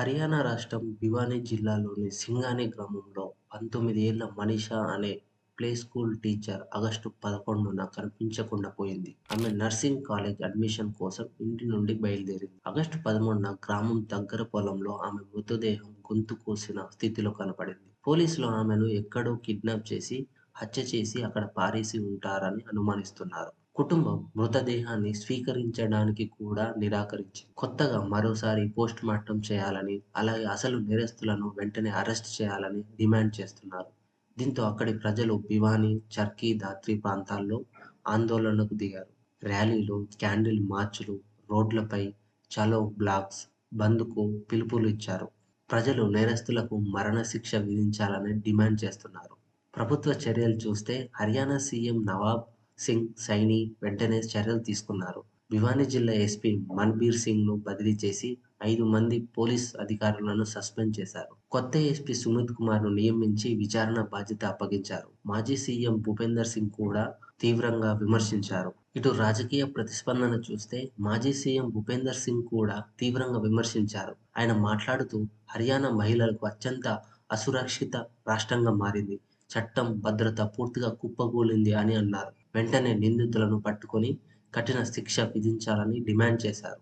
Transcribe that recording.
హర్యానా రాష్ట్రం భివానీ జిల్లాలోని సింగాని గ్రామంలో 19 ఏళ్ల మనీషా అనే ప్లే స్కూల్ టీచర్ ఆగస్టు 11న కనిపించకుండా పోయింది. ఆమె నర్సింగ్ కాలేజ్ అడ్మిషన్ కోసం ఇంటి నుండి బయలుదేరింది. ఆగస్టు 13న గ్రామం దగ్గర పొలంలో ఆమె మృతదేహం గొంతు కోసిన స్థితిలో కనపడింది. పోలీసులు ఆమెను ఎక్కడో కిడ్నాప్ చేసి హత్య చేసి అక్కడ పారేసి ఉంటారని అనుమానిస్తున్నారు. కుటుంబం మృతదేహాన్ని స్వీకరించడానికి కూడా నిరాకరించింది. కొత్తగా మరోసారి పోస్ట్‌మార్టం చేయాలని, అలాగే అసలు నేరస్తులను వెంటనే అరెస్ట్ చేయాలని డిమాండ్ చేస్తున్నారు. దీంతో అక్కడి ప్రజలు భివానీ, చర్ఖీ దాత్రి ప్రాంతాల్లో ఆందోళనకు దిగారు. ర్యాలీలు, క్యాండిల్ మార్చులు, రోడ్లపై చలో బ్లాక్స్ బంద్‌కు పిలుపులు ఇచ్చారు. ప్రజలు నేరస్తులకు మరణశిక్ష విధించాలని డిమాండ్ చేస్తున్నారు. ప్రభుత్వ చర్యలు చూస్తే హర్యానా సీఎం నవాబ్ సింగ్ సైని వెంటనే చర్యలు తీసుకున్నారు. భివానీ జిల్లా ఎస్పీ మన్‌బీర్ సింగ్‌ను బదిలీ చేసి 5 మంది పోలీస్ అధికారులను సస్పెండ్ చేశారు. కొత్త ఎస్పీ సుమిత్ కుమార్‌ను నియమించి విచారణ బాధ్యత అప్పగించారు. మాజీ సీఎం భూపేందర్ సింగ్ కూడా తీవ్రంగా విమర్శించారు. ఇటు రాజకీయ ప్రతిస్పందన చూస్తే మాజీ సీఎం భూపేందర్ సింగ్ కూడా తీవ్రంగా విమర్శించారు. ఆయన మాట్లాడుతూ హర్యానా మహిళలకు అత్యంత అసురక్షిత రాష్ట్రంగా మారింది. చట్టం, భద్రత పూర్తిగా కుప్పకూలింది అని అన్నారు. వెంటనే నిందితులను పట్టుకొని కఠిన శిక్ష విధించాలని డిమాండ్ చేశారు.